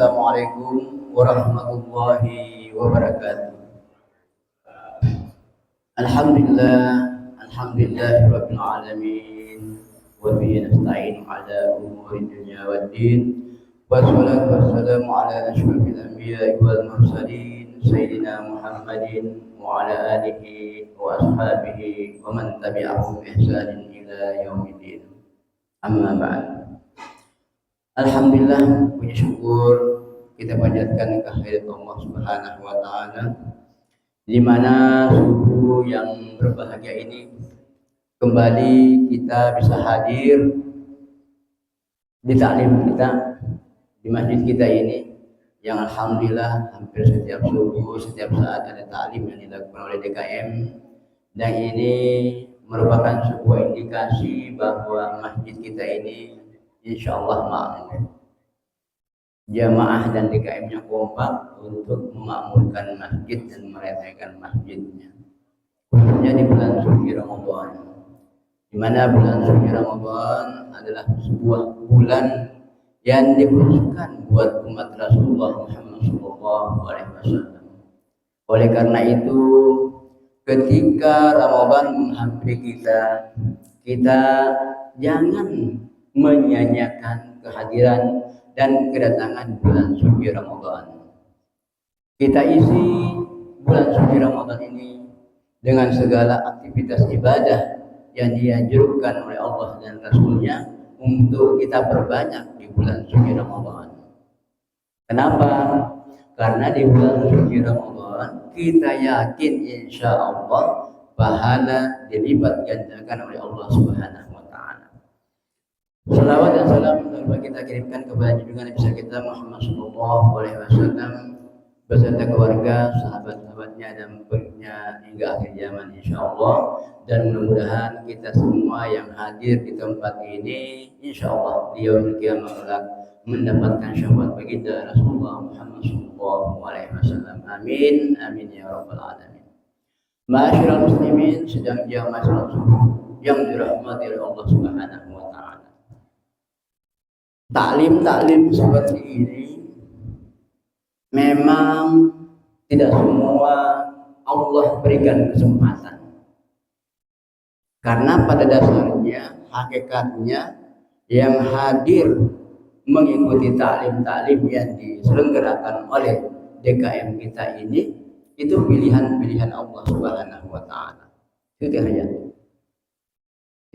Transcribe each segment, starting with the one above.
Assalamualaikum warahmatullahi wabarakatuh. Alhamdulillah, alhamdulillahirabbil alamin. Wa bihi nasta'in ala umuri dunya waddin. Wassalatu wassalamu ala asyrofil anbiya'i wal mursalin sayyidina Muhammadin wa ala alihi wa ashabihi wa man tabi'ahum bi ihsanin ila yaumiddin. Amma ba'd. Alhamdulillah, puji syukur kita panjatkan kehadirat Allah Subhanahu wa taala, di mana subuh yang berbahagia ini kembali kita bisa hadir di taklim kita di masjid kita ini, yang alhamdulillah hampir setiap subuh, setiap saat ada taklim yang dilakukan oleh DKM, dan ini merupakan sebuah indikasi bahwa masjid kita ini insyaallah makmur. Jamaah dan DKM-nya kompak untuk memakmurkan masjid dan merayakan masjidnya, khususnya di bulan suci Ramadan, di mana bulan suci Ramadan adalah sebuah bulan yang dikhususkan buat umat Rasulullah Muhammad SAW. Oleh karena itu, ketika Ramadan menghampiri kita jangan menyanyiakan kehadiran dan kedatangan bulan suci Ramadan. Kita isi bulan suci Ramadan ini dengan segala aktivitas ibadah yang dianjurkan oleh Allah dan Rasulnya untuk kita perbanyak di bulan suci Ramadan. Kenapa? Karena di bulan suci Ramadan kita yakin insya Allah pahala dilipat gandakan oleh Allah Subhanahu wa taala. Salawat dan salam kita kirimkan kepada junjungan Nabi kita Muhammad sallallahu alaihi wasallam beserta keluarga, sahabat-sahabatnya dan pengikutnya hingga akhir zaman insyaallah. Dan mudah-mudahan kita semua yang hadir di tempat ini insyaallah di yaumil qiyamah kelak mendapatkan syafaat baginda Rasulullah Muhammad sallallahu alaihi wasallam. Amin amin ya rabbal alamin. Ma'asyiral muslimin, sedang jamaah salat subuh yang dirahmati oleh Allah Subhanahu wa taala. Taklim seperti ini memang tidak semua Allah berikan kesempatan, karena pada dasarnya hakikatnya yang hadir mengikuti taklim yang diselenggarakan oleh DKM kita ini itu pilihan-pilihan Allah Subhanahu wa taala. Itu saja.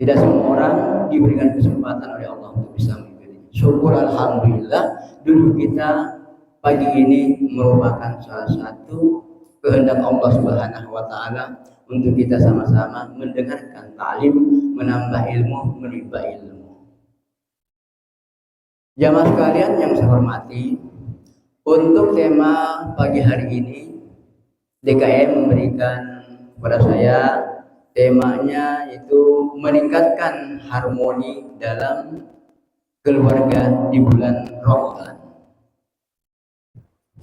Tidak semua orang diberikan kesempatan oleh Allah untuk bisa mengikuti. Syukur alhamdulillah dulu kita pagi ini merupakan salah satu kehendak Allah Subhanahu wa taala untuk kita sama-sama mendengarkan taklim, menambah ilmu, menimba ilmu. Jamaah sekalian yang saya hormati, untuk tema pagi hari ini DKM memberikan kepada saya temanya itu meningkatkan harmoni dalam keluarga di bulan Ramadan.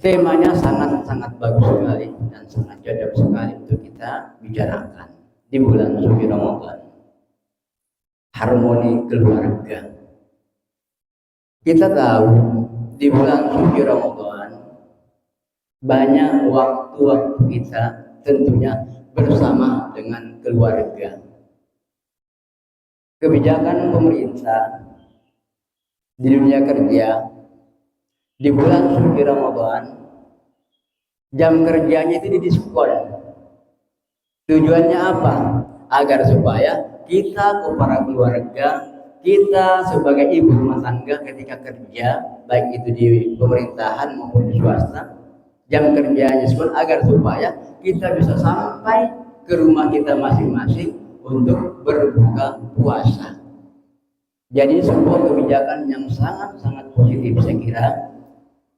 Temanya sangat-sangat bagus sekali dan sangat cocok sekali untuk kita bicarakan di bulan suci Ramadan. Harmoni keluarga. Kita tahu di bulan suci Ramadan banyak waktu-waktu kita tentunya bersama dengan keluarga. Kebijakan pemerintah di dunia kerja di bulan suci Ramadan, jam kerjanya itu didiskon. Tujuannya apa? Agar supaya kita para keluarga, kita sebagai ibu rumah tangga ketika kerja, baik itu di pemerintahan maupun di swasta, jam kerjanya diskon agar supaya kita bisa sampai ke rumah kita masing-masing untuk berbuka puasa. Jadi sebuah kebijakan yang sangat-sangat positif saya kira,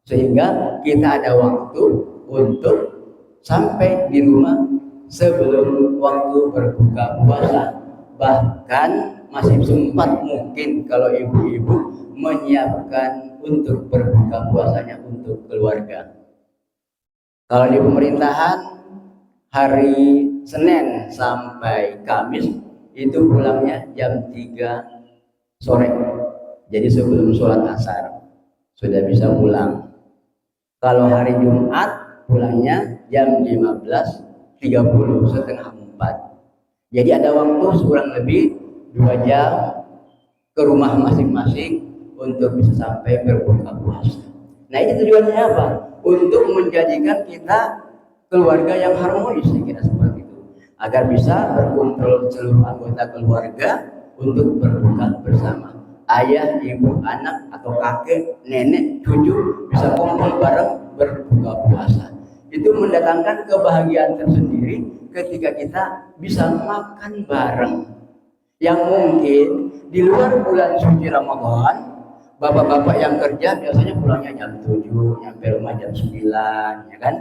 sehingga kita ada waktu untuk sampai di rumah sebelum waktu berbuka puasa. Bahkan masih sempat mungkin kalau ibu-ibu menyiapkan untuk berbuka puasanya untuk keluarga. Kalau di pemerintahan hari Senin sampai Kamis itu pulangnya jam 3 sore. Jadi sebelum sholat asar sudah bisa pulang. Kalau hari Jumat pulangnya jam 15.30, setengah 4. Jadi ada waktu kurang lebih 2 jam ke rumah masing-masing untuk bisa sampai berbuka puasa. Nah, itu tujuannya apa? Untuk menjadikan kita keluarga yang harmonis, saya kira seperti itu. Agar bisa berkumpul seluruh anggota keluarga untuk berbuka bersama. Ayah, ibu, anak, atau kakek, nenek, cucu bisa kumpul bareng berbuka puasa. Itu mendatangkan kebahagiaan tersendiri ketika kita bisa makan bareng. Yang mungkin di luar bulan suci Ramadan, bapak-bapak yang kerja biasanya pulangnya jam 7, nyampe rumah jam 9, ya kan?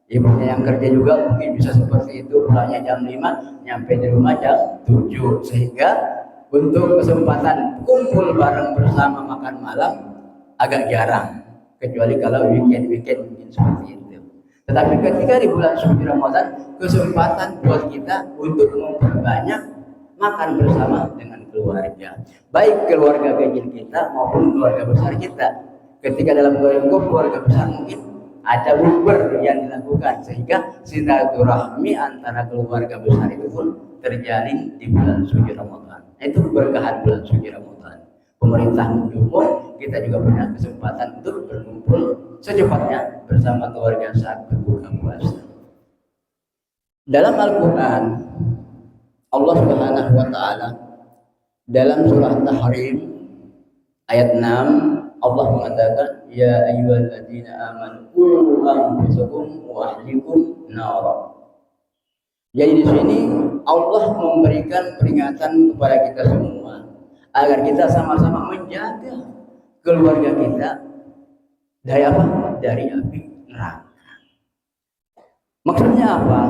Ibunya yang kerja juga mungkin bisa seperti itu, pulangnya jam 5, nyampe di rumah jam 7. Sehingga untuk kesempatan kumpul bareng bersama makan malam agak jarang, kecuali kalau weekend mungkin seperti itu. Tetapi ketika di bulan suci Ramadan, kesempatan buat kita untuk memperbanyak makan bersama dengan keluarga, baik keluarga kecil kita maupun keluarga besar kita. Ketika dalam keluarga besar mungkin ada bukber yang dilakukan, sehingga silaturahmi antara keluarga besar itu pun terjalin di bulan suci Ramadan. Itu keberkahan bulan suci Ramadan. Pemerintah mendukung, kita juga punya kesempatan untuk berkumpul secepatnya bersama keluarga saat berbuka puasa. Dalam Al-Quran, Allah Subhanahu wa Ta'ala dalam surah Tahrim ayat 6, Allah mengatakan, ya ayyuhalladzina amanu qu anfusakum wa ahlikum nara. Jadi di sini Allah memberikan peringatan kepada kita semua agar kita sama-sama menjaga keluarga kita dari apa? Dari api neraka. Maksudnya apa?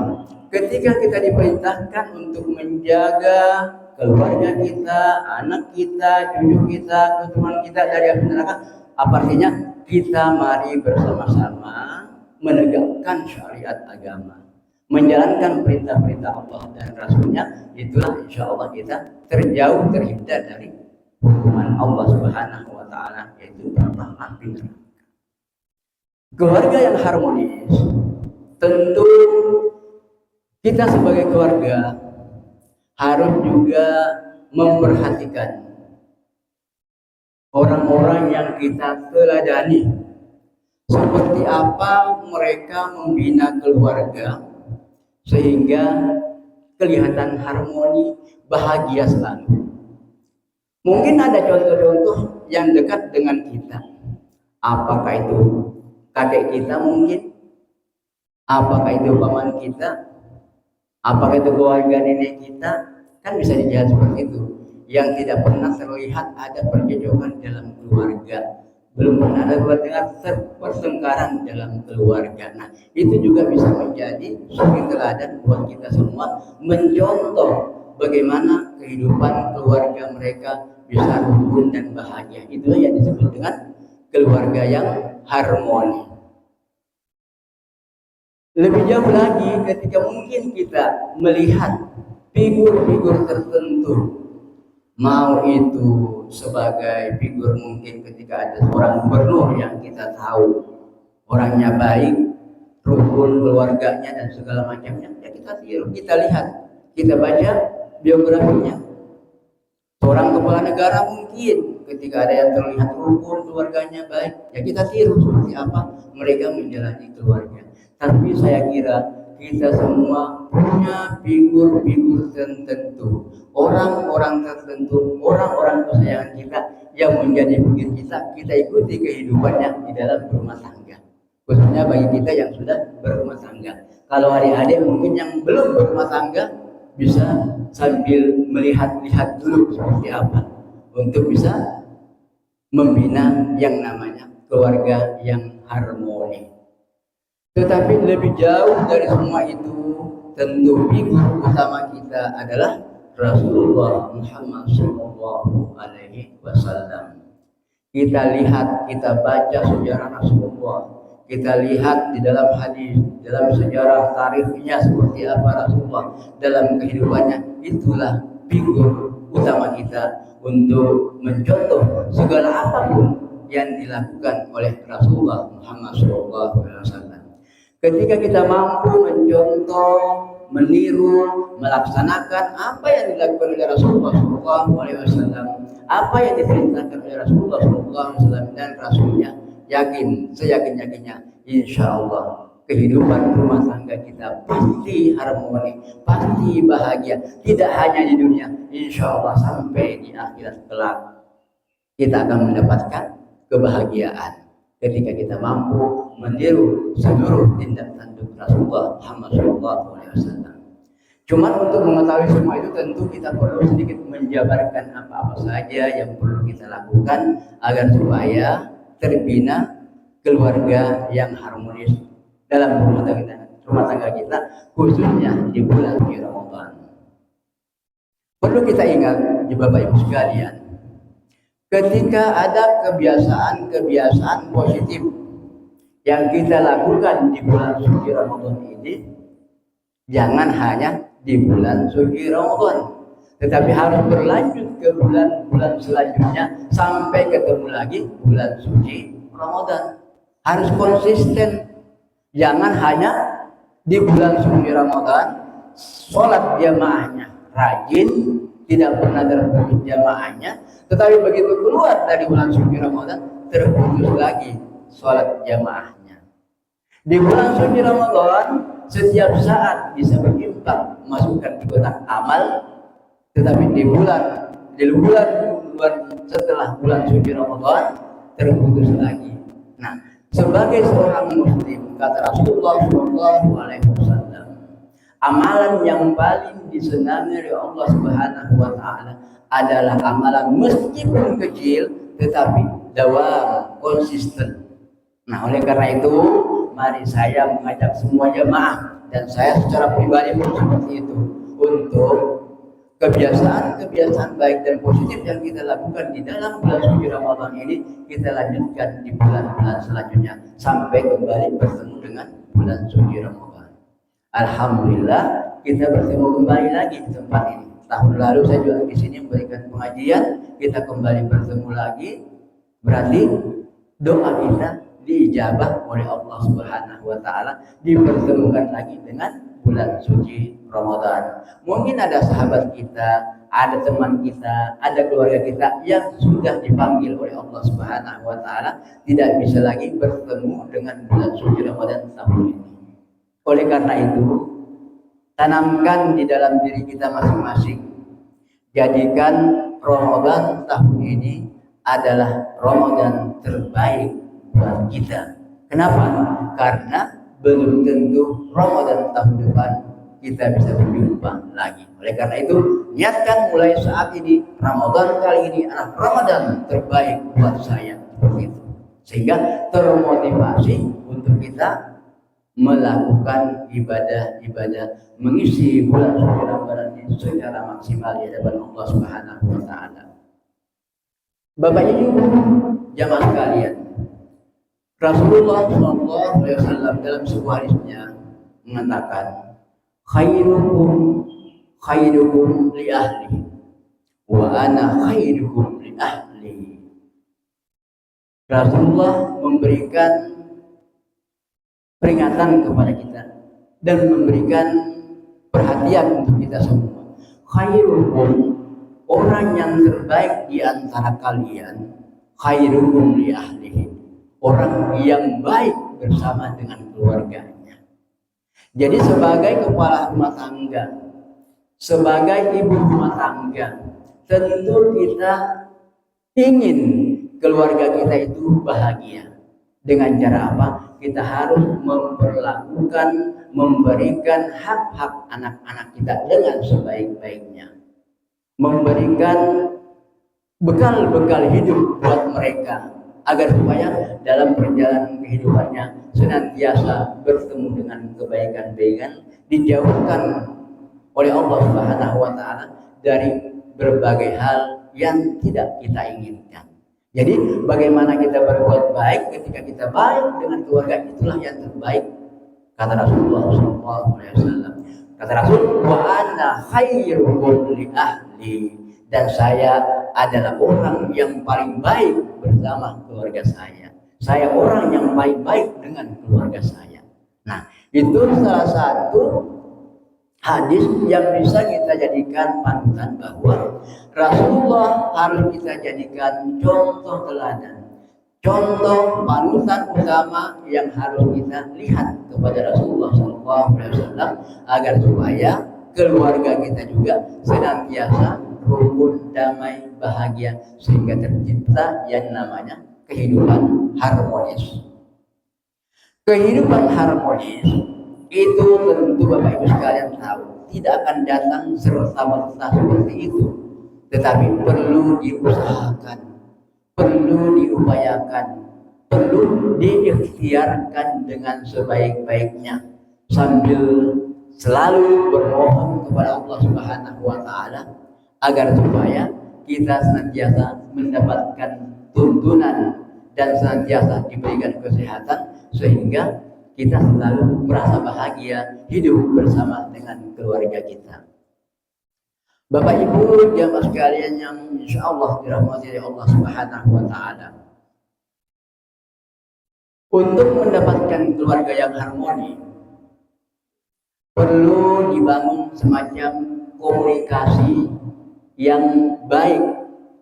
Ketika kita diperintahkan untuk menjaga keluarga kita, anak kita, cucu kita, keturunan kita dari api neraka, apa artinya? Kita mari bersama-sama menegakkan syariat agama, menjalankan perintah-perintah Allah dan Rasulnya. Itulah insya Allah kita terhindar dari hukuman Allah Subhanahu wa Ta'ala, yaitu api neraka. Keluarga yang harmonis, tentu kita sebagai keluarga harus juga memperhatikan orang-orang yang kita teladani, seperti apa mereka membina keluarga sehingga kelihatan harmoni, bahagia selalu. Mungkin ada contoh-contoh yang dekat dengan kita. Apakah itu kakek kita mungkin? Apakah itu paman kita? Apakah itu keluarga nenek kita? Kan bisa dilihat seperti itu. Yang tidak pernah terlihat ada perjodohan dalam keluarga, belum pernah ada pertengkaran dalam keluarga. Nah, itu juga bisa menjadi suri teladan buat kita semua, mencontoh bagaimana kehidupan keluarga mereka bisa rukun dan bahagia. Itulah yang disebut dengan keluarga yang harmoni. Lebih jauh lagi ketika mungkin kita melihat figur-figur tertentu, mau itu sebagai figur mungkin ketika ada seorang gubernur yang kita tahu orangnya baik, rukun keluarganya dan segala macamnya, ya kita tiru, kita lihat, kita baca biografinya. Seorang kepala negara mungkin ketika ada yang terlihat rukun keluarganya baik, ya kita tiru seperti apa mereka menjalani keluarga. Tapi saya kira kita semua punya figur-figur tertentu, orang-orang tertentu, orang-orang kesayangan kita yang menjadi figur kita ikuti kehidupannya di dalam rumah tangga. Khususnya bagi kita yang sudah berumah tangga. Kalau adik-adik mungkin yang belum berumah tangga bisa sambil melihat-lihat dulu seperti apa untuk bisa membina yang namanya keluarga yang harmoni. Tetapi lebih jauh dari semua itu, tentu figur utama kita adalah Rasulullah Muhammad Sallallahu Alaihi Wasallam. Kita lihat, kita baca sejarah Rasulullah, kita lihat di dalam hadis, dalam sejarah tarikhnya seperti apa Rasulullah dalam kehidupannya. Itulah figur utama kita untuk mencontoh segala apapun yang dilakukan oleh Rasulullah Muhammad SAW. Ketika kita mampu mencontoh, meniru, melaksanakan apa yang dilakukan oleh Rasulullah SAW, apa yang diperintahkan oleh Rasulullah SAW dan Rasulnya, seyakin-yakinnya, insya Allah kehidupan rumah tangga kita pasti harmoni, pasti bahagia, tidak hanya di dunia, insya Allah sampai di akhirat kelak kita akan mendapatkan kebahagiaan ketika kita mampu meniru seluruh tindak tanduk Rasulullah Muhammad SAW. Cuma untuk mengetahui semua itu tentu kita perlu sedikit menjabarkan apa-apa saja yang perlu kita lakukan agar supaya terbina keluarga yang harmonis dalam rumah tangga kita, khususnya di bulan Ramadan. Perlu kita ingat, Bapak Ibu sekalian, ketika ada kebiasaan positif yang kita lakukan di bulan suci Ramadan ini, jangan hanya di bulan suci Ramadan, tetapi harus berlanjut ke bulan-bulan selanjutnya sampai ketemu lagi bulan suci Ramadan. Harus konsisten. Jangan hanya di bulan suci Ramadan sholat jamaahnya rajin, tidak pernah terputus jamaahnya, tetapi begitu keluar dari bulan suci Ramadan terputus lagi sholat jamaahnya. Di bulan suci Ramadan setiap saat bisa berinfak, masukkan ke kotak amal, tetapi di bulan setelah bulan suci Ramadan terputus lagi. Nah, sebagai seorang muslim, kata Rasulullah SAW, amalan yang paling disenangi oleh Allah Subhanahu wa Ta'ala adalah amalan meskipun kecil tetapi dawam, konsisten. Nah, oleh karena itu mari saya mengajak semua jemaah dan saya secara pribadi pun seperti itu, untuk kebiasaan baik dan positif yang kita lakukan di dalam bulan suci Ramadan ini kita lanjutkan di bulan-bulan selanjutnya sampai kembali bertemu dengan bulan suci Ramadan. Alhamdulillah kita bertemu kembali lagi di tempat ini. Tahun lalu saya juga di sini memberikan pengajian, kita kembali bertemu lagi, berarti doa kita diijabah oleh Allah Subhanahu wa Ta'ala, dipertemukan lagi dengan bulan suci Ramadan. Mungkin ada sahabat kita, ada teman kita, ada keluarga kita yang sudah dipanggil oleh Allah Subhanahu wa Ta'ala tidak bisa lagi bertemu dengan bulan suci Ramadan tahun ini. Oleh karena itu, tanamkan di dalam diri kita masing-masing, jadikan Ramadan tahun ini adalah Ramadan terbaik buat kita. Kenapa? Karena belum tentu Ramadan tahun depan kita bisa berjumpa lagi. Oleh karena itu, niatkan mulai saat ini, Ramadan kali ini adalah Ramadan terbaik buat saya, seperti itu. Sehingga termotivasi untuk kita melakukan ibadah, mengisi bulan suci Ramadan ini secara maksimal di hadapan Allah Subhanahu wa Ta'ala. Bapak Ibu jamaah sekalian, Rasulullah SAW dalam sebuah hadisnya mengatakan, khairukum li ahli wa ana khairukum li ahli. Rasulullah memberikan peringatan kepada kita dan memberikan perhatian untuk kita semua. Khairukum, orang yang terbaik di antara kalian, khairukum li ahlihi, orang yang baik bersama dengan keluarganya. Jadi sebagai kepala rumah tangga, sebagai ibu rumah tangga, tentu kita ingin keluarga kita itu bahagia. Dengan cara apa? Kita harus memberikan hak-hak anak-anak kita dengan sebaik-baiknya, memberikan bekal-bekal hidup buat mereka, agar supaya dalam perjalanan kehidupannya senantiasa bertemu dengan kebaikan-kebaikan, dijauhkan oleh Allah Subhanahu wa Ta'ala dari berbagai hal yang tidak kita inginkan. Jadi bagaimana kita berbuat baik ketika kita baik dengan keluarga, itulah yang terbaik, kata Rasulullah SAW. Kata Rasul, wa ana khairukum li ahli. dan saya adalah orang yang paling baik bersama keluarga saya. Saya orang yang baik-baik dengan keluarga saya. Nah, itu salah satu hadis yang bisa kita jadikan panutan bahwa Rasulullah harus kita jadikan contoh teladan, contoh panutan utama yang harus kita lihat kepada Rasulullah SAW agar supaya keluarga kita juga senantiasa rukun, damai, bahagia sehingga tercipta yang namanya kehidupan harmonis. Kehidupan harmonis itu tentu Bapak Ibu sekalian tahu tidak akan datang serta-merta seperti itu, tetapi perlu diusahakan, perlu diupayakan, perlu diikhtiarkan dengan sebaik-baiknya sambil selalu bermohon kepada Allah Subhanahu wa taala agar supaya kita senantiasa mendapatkan tuntunan dan senantiasa diberikan kesehatan sehingga kita selalu merasa bahagia hidup bersama dengan keluarga kita. Bapak Ibu jamaah sekalian yang insya Allah dirahmati oleh Allah Subhanahu wa taala. Untuk mendapatkan keluarga yang harmoni perlu dibangun semacam komunikasi yang baik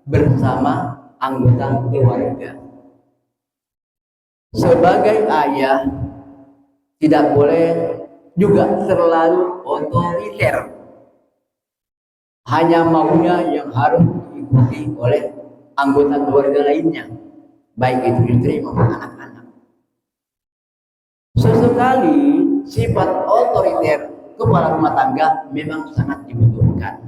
bersama anggota keluarga. Sebagai ayah tidak boleh juga terlalu otoriter, hanya maunya yang harus diikuti oleh anggota keluarga lainnya, baik itu istri maupun anak-anak. Sesekali sifat otoriter kepala rumah tangga memang sangat dibutuhkan,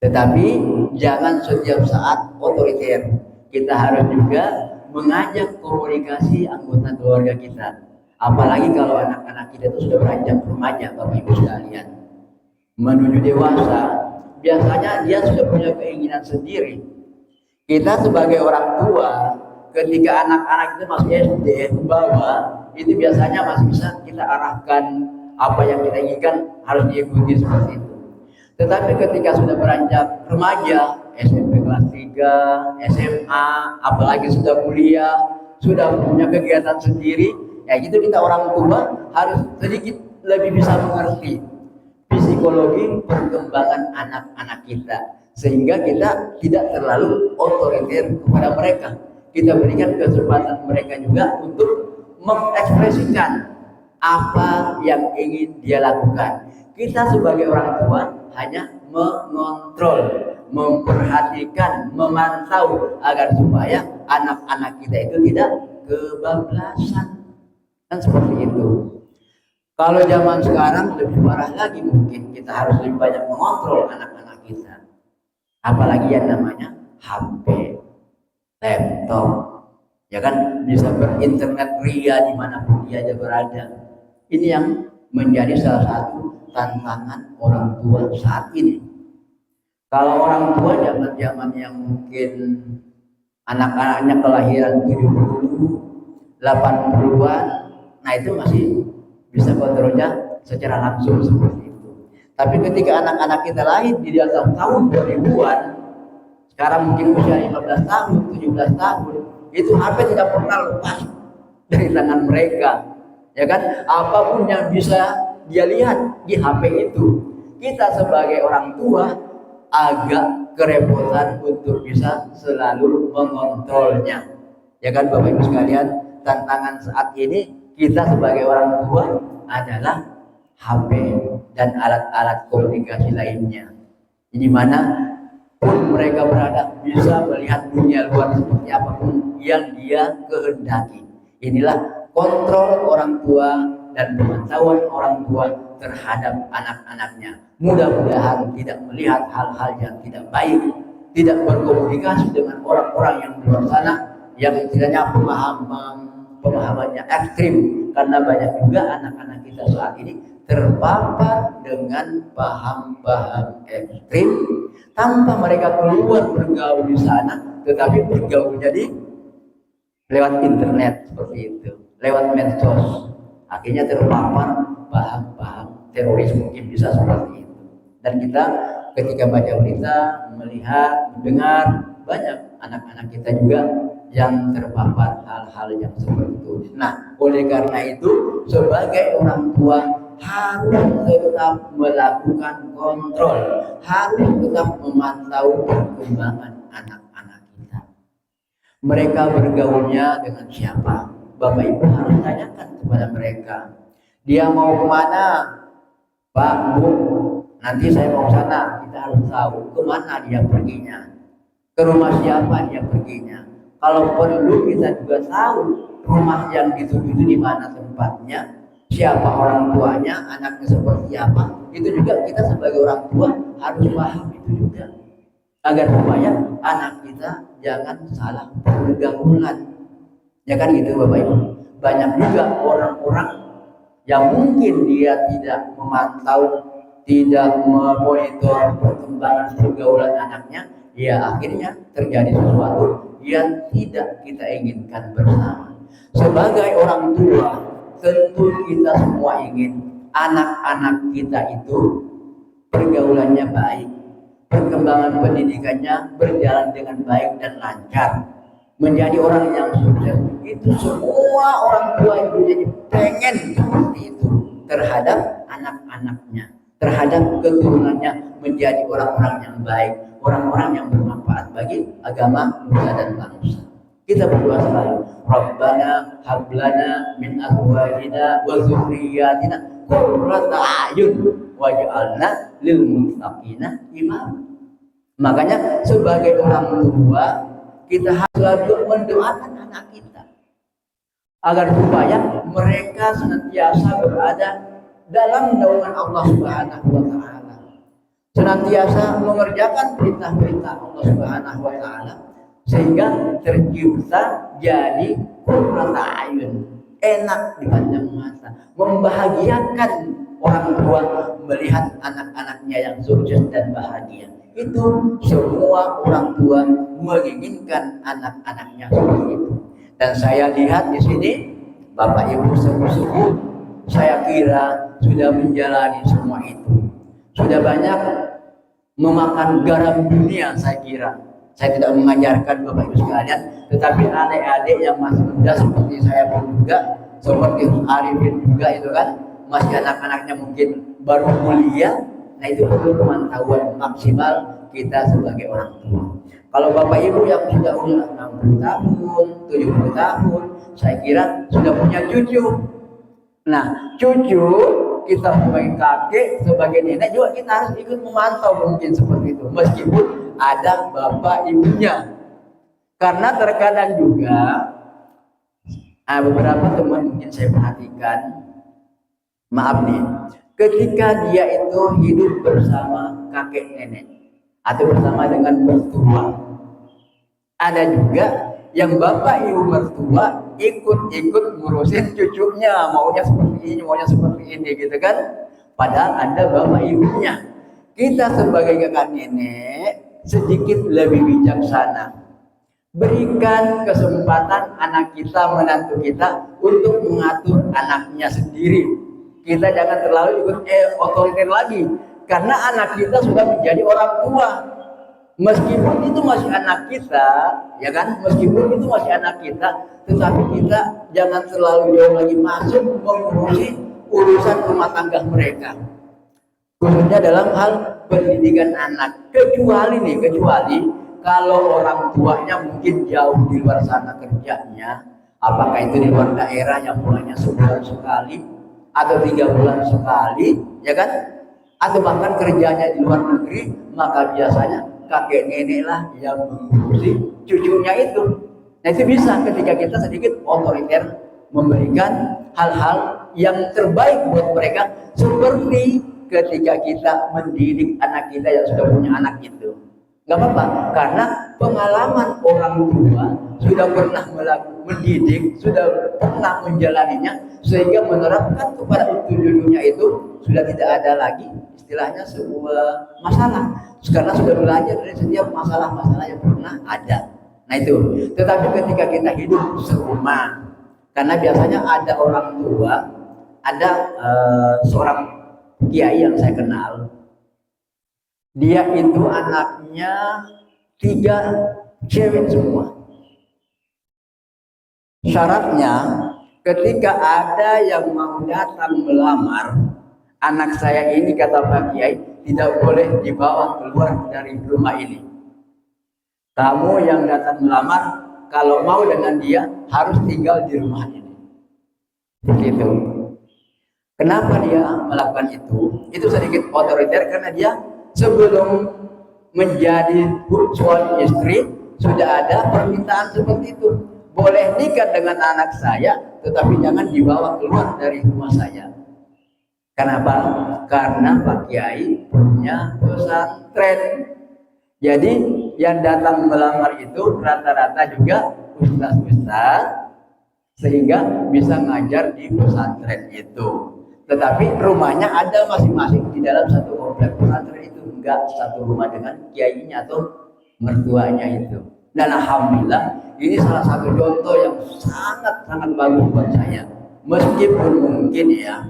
tetapi jangan setiap saat otoriter. Kita harus juga mengajak komunikasi anggota keluarga kita, apalagi kalau anak-anak kita itu sudah beranjak remaja, Bapak Ibu sekalian, menuju dewasa. Biasanya dia sudah punya keinginan sendiri. Kita sebagai orang tua, ketika anak-anak itu masih SD ke bawah, itu biasanya masih bisa kita arahkan apa yang kita inginkan harus diikuti seperti itu. Tetapi ketika sudah beranjak remaja, SMP kelas 3, SMA, apalagi sudah kuliah, sudah punya kegiatan sendiri, ya gitu kita orang tua harus sedikit lebih bisa mengerti psikologi perkembangan anak-anak kita, sehingga kita tidak terlalu otoriter kepada mereka. Kita berikan kesempatan mereka juga untuk mengekspresikan apa yang ingin dia lakukan. Kita sebagai orang tua hanya mengontrol, memperhatikan, memantau agar supaya anak-anak kita itu tidak kebablasan. Kan seperti itu. Kalau zaman sekarang lebih parah lagi, mungkin kita harus lebih banyak mengontrol anak-anak kita. Apalagi yang namanya HP, laptop, ya kan, bisa berinternet ria dimanapun dia berada. Ini yang menjadi salah satu tantangan orang tua saat ini. Kalau orang tua zaman-zaman yang mungkin anak-anaknya kelahiran 70, 80-an, nah itu masih bisa kontrolnya secara langsung seperti itu. Tapi ketika anak-anak kita lahir di atas tahun 2000-an, sekarang mungkin usia 15 tahun, 17 tahun, itu HP tidak pernah lepas dari tangan mereka. Ya kan, apapun yang bisa dia lihat di HP itu. Kita sebagai orang tua agak kerepotan untuk bisa selalu mengontrolnya. Ya kan Bapak Ibu sekalian, tantangan saat ini kita sebagai orang tua adalah HP dan alat-alat komunikasi lainnya. Di mana pun mereka berada bisa melihat dunia luar seperti apapun yang dia kehendaki. Inilah kontrol orang tua dan pemantauan orang tua terhadap anak-anaknya. Mudah-mudahan tidak melihat hal-hal yang tidak baik, tidak berkomunikasi dengan orang-orang yang di luar sana yang istilahnya pemahamannya ekstrim, karena banyak juga anak-anak kita saat ini terpapar dengan paham-paham ekstrim tanpa mereka keluar bergaul di sana, tetapi bergaulnya di lewat internet seperti itu, lewat medsos, akhirnya terpapar paham-paham teroris mungkin bisa seperti itu. Dan kita ketika baca berita, melihat, mendengar banyak anak-anak kita juga yang terpapar hal-hal yang seperti itu. Nah, oleh karena itu sebagai orang tua harus tetap melakukan kontrol, harus tetap memantau perkembangan anak-anak kita. Mereka bergaulnya dengan siapa? Bapak Ibu harus tanyakan kepada mereka. Dia mau kemana? Pak, Bu, nanti saya mau sana. Kita harus tahu kemana dia perginya, ke rumah siapa dia perginya. Kalau perlu kita juga tahu rumah yang dituju itu di mana tempatnya, siapa orang tuanya, anaknya seperti apa. Itu juga kita sebagai orang tua harus paham itu juga, agar supaya anak kita jangan salah pergaulan. Ya kan gitu Bapak Ibu. Banyak juga orang-orang yang mungkin dia tidak memantau, tidak memonitor perkembangan pergaulan anaknya, ya akhirnya terjadi sesuatu yang tidak kita inginkan bersama. Sebagai orang tua, tentu kita semua ingin anak-anak kita itu pergaulannya baik, perkembangan pendidikannya berjalan dengan baik dan lancar, menjadi orang yang sukses. Itu semua orang tua itu jadi pengen seperti itu terhadap anak-anaknya, terhadap keturunannya menjadi orang-orang yang baik, orang-orang yang bermanfaat bagi agama, nusa dan bangsa. Kita berdoa selalu, Rabbana hablana min azwajina wa dzurriyyatina qurrata a'yun waj'alna lil muttaqina imama. Makanya sebagai orang tua kita harus selalu mendoakan anak kita agar supaya mereka senantiasa berada dalam naungan Allah Subhanahu wa taala, senantiasa mengerjakan perintah-perintah Allah Subhanahu wa taala, sehingga tercipta jadi qurrata ayun, enak dipandang mata, membahagiakan orang tua melihat anak-anaknya yang sukses dan bahagia. Itu semua orang tua menginginkan anak-anaknya seperti itu. Dan saya lihat di sini Bapak Ibu sungguh-sungguh, saya kira sudah menjalani semua itu. Sudah banyak memakan garam dunia, saya kira. Saya tidak mengajarkan Bapak Ibu sekalian, tetapi adik-adik yang masih muda seperti saya pun juga, seperti Arifin juga itu kan, masih anak-anaknya mungkin baru kuliah. Nah itu perlu pemantauan maksimal kita sebagai orang tua. Kalau Bapak Ibu yang sudah umur 60 tahun, 70 tahun, saya kira sudah punya cucu. Nah, cucu kita sebagai kakek, sebagai nenek juga kita harus ikut memantau mungkin seperti itu, meskipun ada bapak ibunya. Karena terkadang juga beberapa teman mungkin saya perhatikan, maaf nih, ketika dia itu hidup bersama kakek nenek atau bersama dengan mertua, ada juga yang bapak ibu mertua ikut-ikut ngurusin cucunya, maunya seperti ini, maunya seperti ini gitu kan, padahal ada bapak ibunya. Kita sebagai kakak nenek sedikit lebih bijaksana, berikan kesempatan anak kita, menantu kita untuk mengatur anaknya sendiri. Kita jangan terlalu ikut otoriter lagi, karena anak kita sudah menjadi orang tua. Meskipun itu masih anak kita, ya kan? Meskipun itu masih anak kita, tetapi kita jangan terlalu jauh lagi masuk mengurusi urusan rumah tangga mereka, khususnya dalam hal pendidikan anak. Kecuali kalau orang tuanya mungkin jauh di luar sana kerjanya, apakah itu di luar daerah yang pulangnya sebulan sekali atau 3 bulan sekali, ya kan? Atau bahkan kerjanya di luar negeri, maka biasanya kakek nenek lah yang mengurusi cucunya itu. Nah itu bisa ketika kita sedikit otoriter, memberikan hal-hal yang terbaik buat mereka, seperti ketika kita mendidik anak kita yang sudah punya anak itu. Gak apa-apa, karena pengalaman orang tua sudah pernah mendidik, sudah pernah menjalaninya, sehingga menerapkan kepada cucunya itu sudah tidak ada lagi istilahnya sebuah masalah, karena sudah belajar dari setiap masalah-masalah yang pernah ada. Nah itu. Tetapi ketika kita hidup serumah, karena biasanya ada orang tua, ada seorang kiai yang saya kenal, Dia itu anaknya 3 cewek semua. Syaratnya ketika ada yang mau datang melamar anak saya ini, kata Pak Kiai, tidak boleh dibawa keluar dari rumah ini. Kamu yang datang melamar, kalau mau dengan dia harus tinggal di rumah ini. Begitu. Kenapa dia melakukan itu? Itu sedikit otoriter karena dia sebelum menjadi suami istri sudah ada permintaan seperti itu. Boleh nikah dengan anak saya, tetapi jangan dibawa keluar dari rumah saya. Kenapa? Karena Pak Kiai punya pesantren. Jadi yang datang melamar itu rata-rata juga ustaz-ustaz, sehingga bisa ngajar di pesantren itu. Tetapi rumahnya ada masing-masing di dalam satu komplek pesantren itu, enggak satu rumah dengan kiainya atau mertuanya itu. Dan alhamdulillah ini salah satu contoh yang sangat-sangat bagus buat saya. Meskipun mungkin ya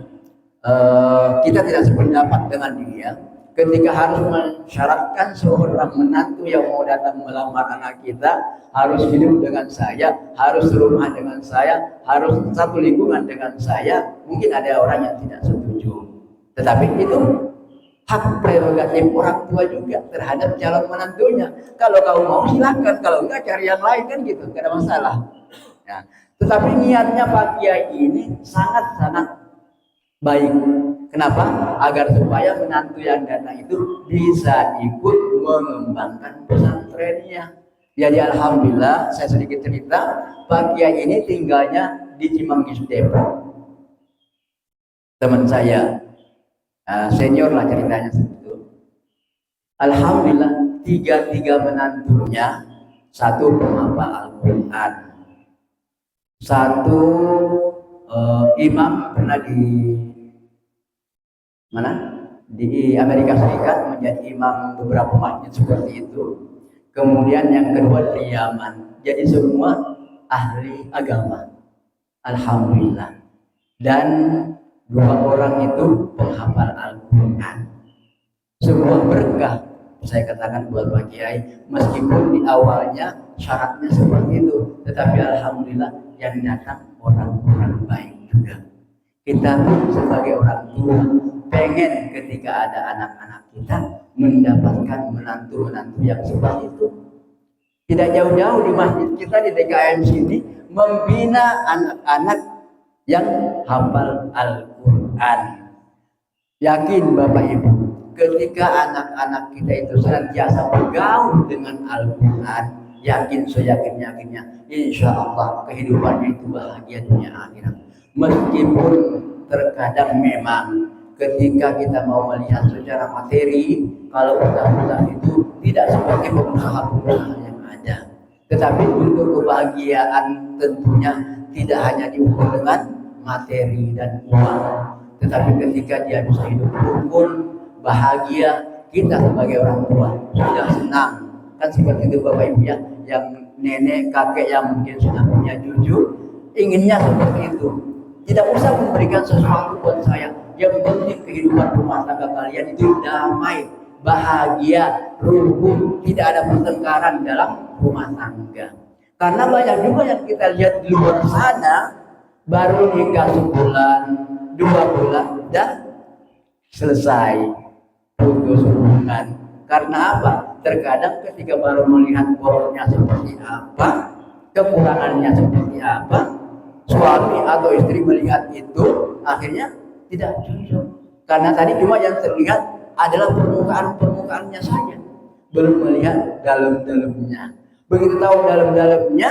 kita tidak sependapat dengan dia ketika harus mensyaratkan seorang menantu yang mau datang melamar anak kita harus hidup dengan saya, harus serumah dengan saya, harus satu lingkungan dengan saya. Mungkin ada orang yang tidak setuju, tetapi itu hak prerogatif orang tua juga terhadap calon menantunya. Kalau kamu mau silakan, kalau enggak cari yang lain, kan gitu, tidak ada masalah. Ya. Tetapi niatnya Pak Kiai ini sangat-sangat baik. Kenapa? Agar supaya menantu yang datang itu bisa ikut mengembangkan pesantrennya. Jadi alhamdulillah, saya sedikit cerita, Pak Kiai ini tinggalnya di Cimanggis Depok. Teman saya, senior lah ceritanya seperti. Alhamdulillah, 3 menantunya, 1 penghafal Al-Quran, 1 imam pernah di mana? Di Amerika Serikat menjadi imam beberapa masjid seperti itu. Kemudian yang kedua di Yaman. Jadi semua ahli agama. Alhamdulillah. Dan 2 orang itu penghafal Al-Quran. Sebuah berkah, saya katakan buat Pak Kiai. Meskipun di awalnya syaratnya seperti itu, tetapi alhamdulillah yang datang orang-orang baik juga. Kita pun sebagai orang tua pengen ketika ada anak-anak kita mendapatkan menantu-menantu yang seperti itu. Tidak jauh-jauh di masjid kita di DKM sini membina anak-anak yang hafal Al-Quran. Yakin Bapak Ibu, ketika anak-anak kita itu senantiasa bergaul dengan Al-Quran, yakin seyakin-yakinnya, insya Allah kehidupannya itu bahagia dunia akhirat. Meskipun terkadang memang ketika kita mau melihat secara materi, kalau usaha itu tidak seperti pengusaha-pengusaha yang ada. Tetapi untuk kebahagiaan tentunya tidak hanya diukur dengan materi dan uang, tetapi ketika dia bisa hidup rukun, bahagia, kita sebagai orang tua sudah senang. Kan seperti itu Bapak Ibu ya, yang nenek kakek yang mungkin sudah punya cucu, inginnya seperti itu. Tidak usah memberikan sesuatu buat saya, yang penting kehidupan rumah tangga kalian itu damai, bahagia, rukun, tidak ada pertengkaran dalam rumah tangga. Karena banyak juga yang kita lihat di luar sana, baru nikah sebulan, 2 bulan, dan selesai putus hubungan. Karena apa? Terkadang ketika baru melihat boroknya seperti apa, kekurangannya seperti apa, suami atau istri melihat itu akhirnya tidak cocok. Karena tadi cuma yang terlihat adalah permukaannya saja, belum melihat dalam-dalamnya. Begitu tahu dalam-dalamnya,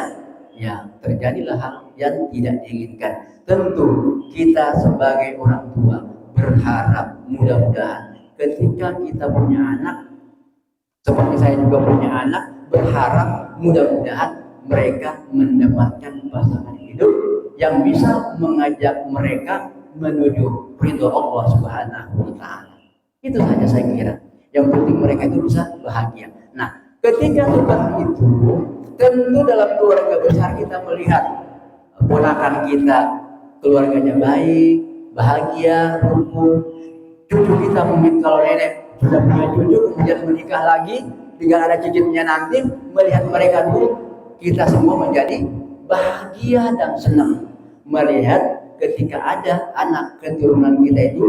ya terjadilah hal yang tidak diinginkan. Tentu kita sebagai orang tua berharap mudah-mudahan ketika kita punya anak, seperti saya juga punya anak, berharap mudah-mudahan mereka mendapatkan pasangan hidup yang bisa mengajak mereka menuju ridho Allah Subhanahu wa Ta'ala. Itu saja saya kira. Yang penting mereka itu bisa bahagia. Nah, ketika seperti itu, tentu dalam keluarga besar kita melihat ponakan kita keluarganya baik, bahagia, rukun. Cucu kita mungkin kalau nenek sudah punya cucu, kemudian menikah lagi, tinggal ada cicitnya nanti, melihat mereka dulu, kita semua menjadi bahagia dan senang melihat ketika ada anak keturunan kita itu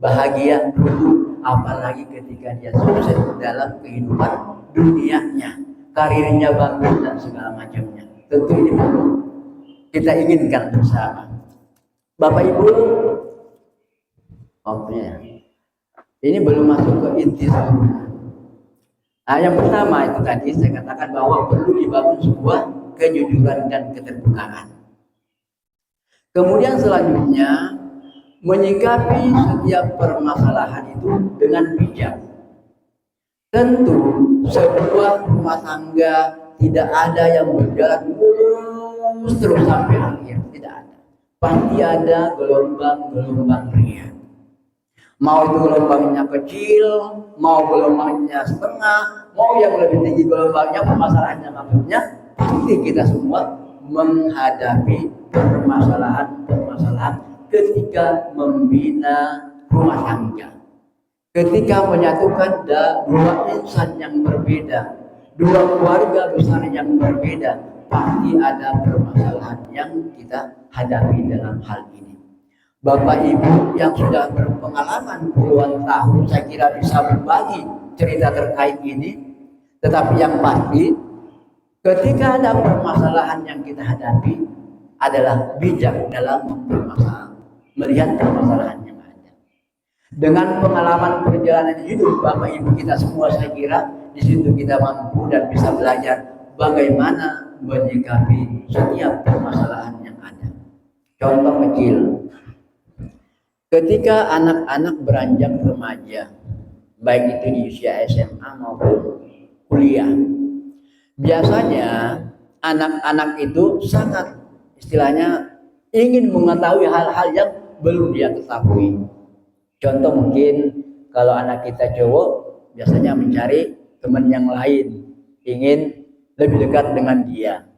bahagia dulu, apalagi ketika dia sukses dalam kehidupan dunianya, karirnya bagus dan segala macamnya. Tentu ini perlu kita inginkan bersama. Bapak Ibu, ini belum masuk ke inti seluruhnya. Nah, yang pertama itu tadi saya katakan bahwa perlu dibangun sebuah kejujuran dan keterbukaan. Kemudian selanjutnya menyikapi setiap permasalahan itu dengan bijak. Tentu sebuah rumah tangga tidak ada yang berjalan mulus terus sampai akhir, tidak ada. Pasti ada gelombang-gelombang ringan. Mau itu gelombangnya kecil, mau gelombangnya setengah, mau yang lebih tinggi gelombangnya, permasalahannya maksudnya, pasti kita semua menghadapi permasalahan ketika membina rumah tangga. Ketika menyatukan dua insan yang berbeda, dua keluarga besar yang berbeda, pasti ada permasalahan yang kita hadapi dalam hal ini. Bapak Ibu yang sudah berpengalaman puluhan tahun, saya kira bisa berbagi cerita terkait ini. Tetapi yang pasti, ketika ada permasalahan yang kita hadapi, adalah bijak dalam melihat permasalahan yang ada. Dengan pengalaman perjalanan hidup Bapak Ibu kita semua, saya kira di situ kita mampu dan bisa belajar bagaimana menyikapi setiap permasalahan yang ada. Contoh kecil, ketika anak-anak beranjak remaja, baik itu di usia SMA maupun kuliah, biasanya anak-anak itu sangat istilahnya ingin mengetahui hal-hal yang belum dia ketahui. Contoh mungkin kalau anak kita cowok biasanya mencari teman yang lain, ingin lebih dekat dengan dia.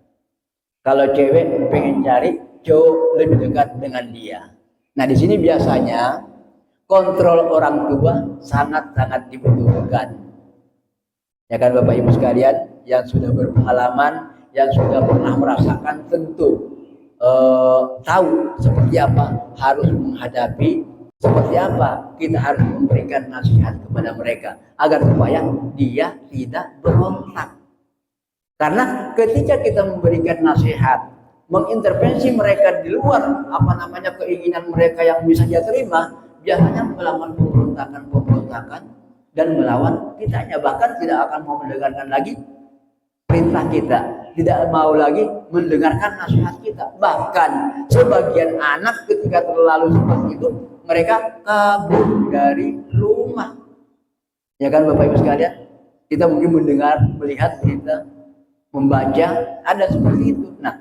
Kalau cewek pengen cari cowok lebih dekat dengan dia. Nah, di sini biasanya kontrol orang tua sangat-sangat dibutuhkan. Ya kan Bapak Ibu sekalian yang sudah berpengalaman, yang sudah pernah merasakan tentu tahu seperti apa harus menghadapi, seperti apa kita harus memberikan nasihat kepada mereka agar supaya dia tidak berontak. Karena ketika kita memberikan nasihat, mengintervensi mereka di luar keinginan mereka yang bisa dia terima, biasanya melawan pemberontakan dan melawan kitanya, bahkan tidak akan mau mendengarkan lagi perintah kita, tidak mau lagi mendengarkan nasihat kita. Bahkan sebagian anak ketika terlalu seperti itu, mereka kabur dari rumah. Ya kan Bapak Ibu sekalian, kita mungkin mendengar, melihat berita, membaca, ada seperti itu. Nah,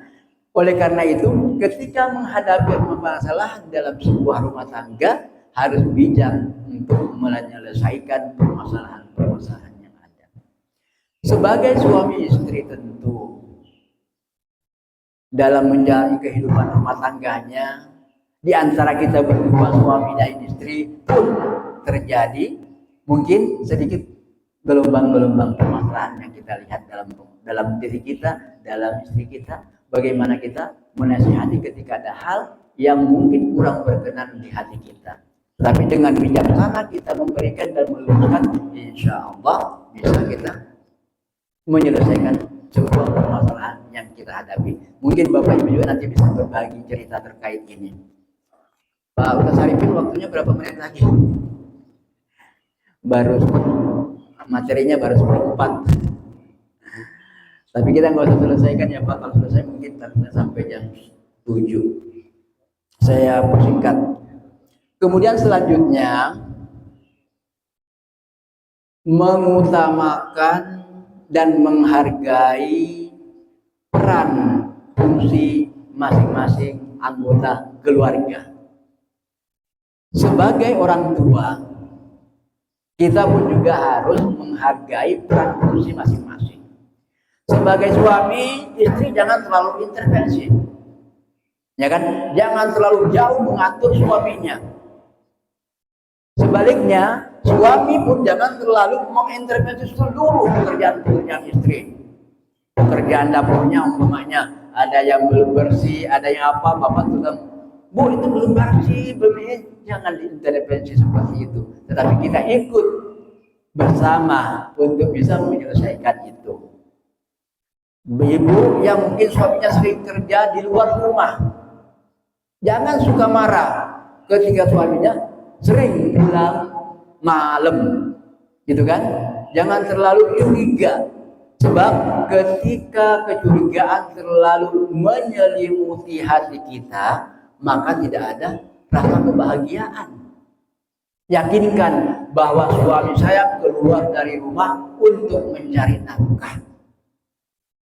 oleh karena itu, ketika menghadapi permasalahan dalam sebuah rumah tangga, harus bijak untuk menyelesaikan permasalahan yang ada. Sebagai suami istri tentu, dalam menjalani kehidupan rumah tangganya, di antara kita berdua suami dan istri pun terjadi mungkin sedikit gelombang-gelombang permasalahan yang kita lihat dalam diri kita, dalam istri kita. Bagaimana kita menasihati ketika ada hal yang mungkin kurang berkenan di hati kita. Tapi dengan bijaksana kita memberikan dan meluruskan, insya Allah bisa kita menyelesaikan sebuah permasalahan yang kita hadapi. Mungkin Bapak Ibu juga nanti bisa berbagi cerita terkait ini. Pak Ustaz Arifin, waktunya berapa menit lagi? Materinya baru 10:04. Tapi kita nggak usah selesaikan ya Pak. Kalau selesai mungkin sampai jam 7. Saya persingkat. Kemudian selanjutnya mengutamakan dan menghargai peran fungsi masing-masing anggota keluarga. Sebagai orang tua, kita pun juga harus menghargai peran fungsi masing-masing. Sebagai suami, istri jangan terlalu intervensi. Ya kan? Jangan terlalu jauh mengatur suaminya. Sebaliknya, suami pun jangan terlalu mengintervensi seluruh pekerjaan istri. Pekerjaan dapurnya umpamanya ada yang belum bersih, ada yang apa, bapak bilang, Bu itu belum bersih, jangan diintervensi seperti itu. Tetapi kita ikut bersama untuk bisa menyelesaikan itu. Ibu yang mungkin suaminya sering kerja di luar rumah, jangan suka marah ketika suaminya sering pulang malam, gitu kan? Jangan terlalu curiga, sebab ketika kecurigaan terlalu menyelimuti hati kita, maka tidak ada rasa kebahagiaan. Yakinkan bahwa suami saya keluar dari rumah untuk mencari nafkah.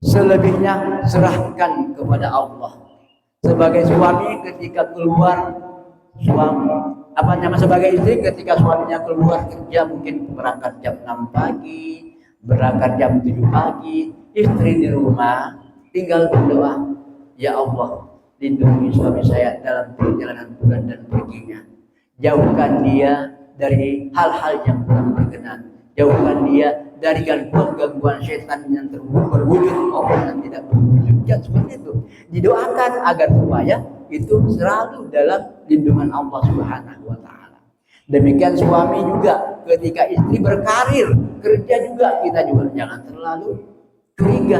Selebihnya serahkan kepada Allah. Sebagai suami ketika keluar, sebagai istri ketika suaminya keluar kerja, mungkin berangkat jam 6 pagi, berangkat jam 7 pagi, istri di rumah tinggal berdoa, ya Allah, lindungi suami saya dalam perjalanan pulang dan perginya. Jauhkan dia dari hal-hal yang kurang berkenan. Jauhkan dia dari gangguan setan yang berwujud maupun yang tidak berwujud. Ya, seperti itu. Didoakan agar supaya itu selalu dalam lindungan Allah Subhanahu wa Ta'ala. Demikian suami juga ketika istri berkarir, kerja juga, kita juga jangan terlalu curiga.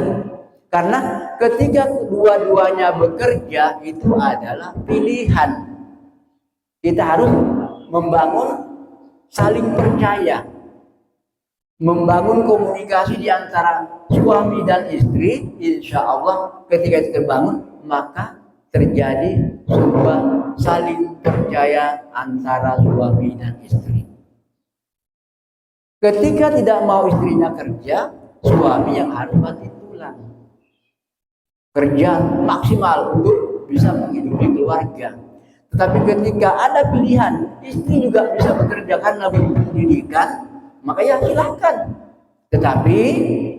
Karena ketika kedua-duanya bekerja itu adalah pilihan. Kita harus membangun saling percaya, membangun komunikasi di antara suami dan istri. Insya Allah ketika itu terbangun, maka terjadi sebuah saling percaya antara suami dan istri. Ketika tidak mau istrinya kerja, suami yang harus banting tulang, kerja maksimal untuk bisa menghidupi keluarga. Tetapi ketika ada pilihan, istri juga bisa bekerja karena berpendidikan, maka ya silahkan. Tetapi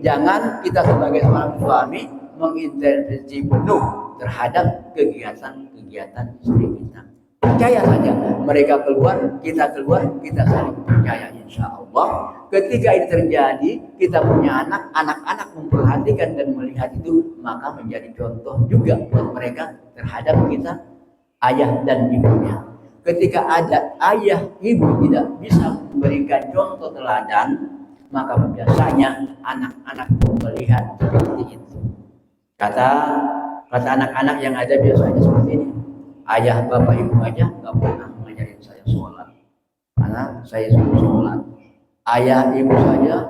jangan kita sebagai seorang suami mengintervensi penuh terhadap kegiatan istri kita. Percaya saja, mereka keluar, kita saling percaya. Insya Allah ketika ini terjadi, kita punya anak-anak memperhatikan dan melihat itu, maka menjadi contoh juga buat mereka terhadap kita, ayah dan ibunya. Ketika ada ayah ibu tidak bisa memberikan contoh teladan, maka biasanya anak-anak melihat seperti itu. Kata anak-anak yang ada biasanya seperti ini, ayah bapak ibu aja nggak pernah mengajarin saya sholat, karena saya suruh sholat. Ayah ibu saja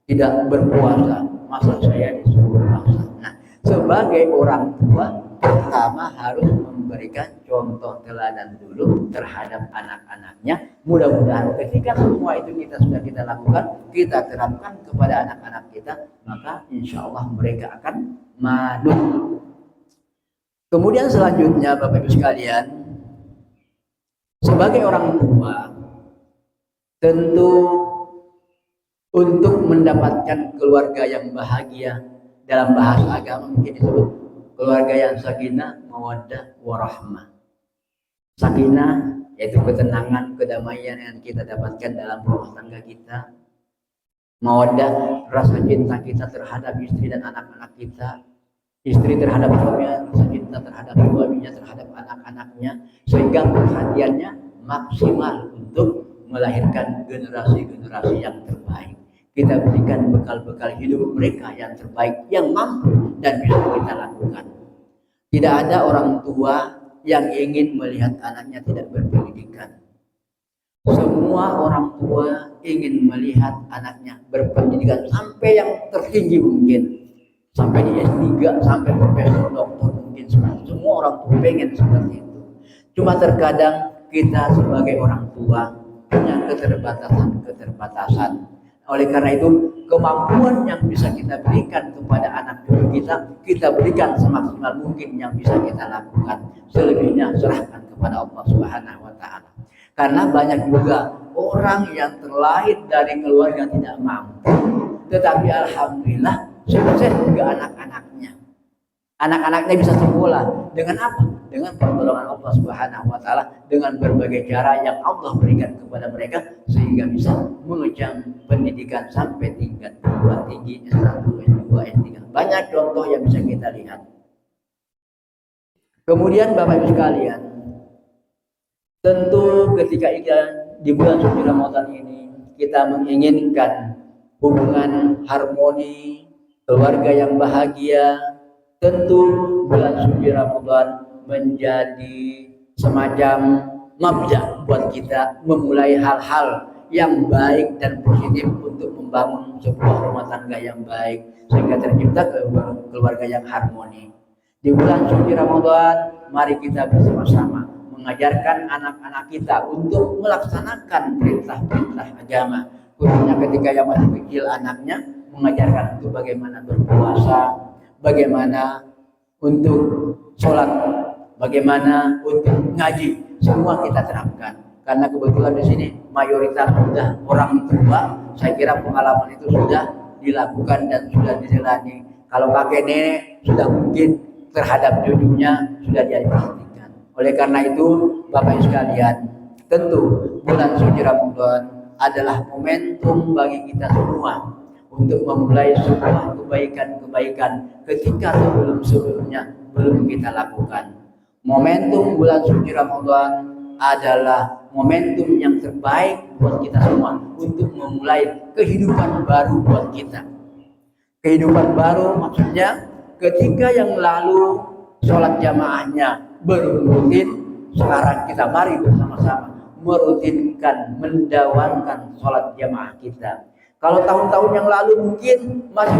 tidak berpuasa, masa saya disuruh puasa. Nah, sebagai orang tua, pertama harus memberikan contoh teladan dulu terhadap anak-anaknya. Mudah-mudahan ketika semua itu sudah kita lakukan, kita terapkan kepada anak-anak kita, maka insya Allah mereka akan manut. Kemudian selanjutnya, Bapak Ibu sekalian, sebagai orang tua, tentu untuk mendapatkan keluarga yang bahagia, dalam bahasa agama mungkin disebut keluarga yang sakinah, mawaddah, warahmah. Sakinah yaitu ketenangan, kedamaian yang kita dapatkan dalam rumah tangga kita. Mawaddah, rasa cinta kita terhadap istri dan anak-anak kita. Istri terhadap suaminya, rasa cinta terhadap suaminya, terhadap anak-anaknya, sehingga perhatiannya maksimal untuk melahirkan generasi-generasi yang terbaik. Kita berikan bekal-bekal hidup mereka yang terbaik, yang mampu dan bisa kita lakukan. Tidak ada orang tua yang ingin melihat anaknya tidak berpendidikan. Semua orang tua ingin melihat anaknya berpendidikan sampai yang tertinggi mungkin, sampai di S3, sampai profesor, doktor mungkin. Semua orang tua pengen seperti itu. Cuma terkadang kita sebagai orang tua punya keterbatasan. Oleh karena itu, kemampuan yang bisa kita berikan kepada anak cucu kita berikan semaksimal mungkin yang bisa kita lakukan. Selebihnya serahkan kepada Allah Subhanahu wa Ta'ala. Karena banyak juga orang yang terlahir dari keluarga tidak mampu, tetapi alhamdulillah sukses juga anak-anaknya. Anak-anaknya bisa sekolah dengan apa? Dengan pertolongan Allah Subhanahu wa taala, dengan berbagai cara yang Allah berikan kepada mereka sehingga bisa mengejar pendidikan sampai tingkat perguruan tinggi S1, S2, S3. Banyak contoh yang bisa kita lihat. Kemudian Bapak Ibu sekalian, tentu ketika di bulan suci Ramadan ini kita menginginkan hubungan harmoni, keluarga yang bahagia, tentu bulan suci Ramadan menjadi semacam mabda buat kita memulai hal-hal yang baik dan positif untuk membangun sebuah rumah tangga yang baik sehingga tercipta keluarga yang harmoni. Di bulan suci Ramadan, mari kita bersama-sama mengajarkan anak-anak kita untuk melaksanakan perintah-perintah agama, khususnya ketika yang masih kecil anaknya, mengajarkan untuk bagaimana berpuasa, bagaimana untuk sholat, bagaimana untuk ngaji, semua kita terapkan. Karena kebetulan di sini mayoritas sudah orang tua, saya kira pengalaman itu sudah dilakukan dan sudah dijalani. Kalau kakek nenek sudah mungkin terhadap cucunya sudah diperhatikan. Oleh karena itu, Bapak Ibu sekalian, tentu bulan suci Ramadan adalah momentum bagi kita semua untuk memulai sebuah kebaikan-kebaikan ketika sebelum-sebelumnya belum kita lakukan. Momentum bulan suci Ramadan adalah momentum yang terbaik buat kita semua untuk memulai kehidupan baru buat kita. Kehidupan baru maksudnya ketika yang lalu sholat jamaahnya belum rutin, sekarang kita mari bersama-sama merutinkan, mendawakan sholat jamaah kita. Kalau tahun-tahun yang lalu mungkin masih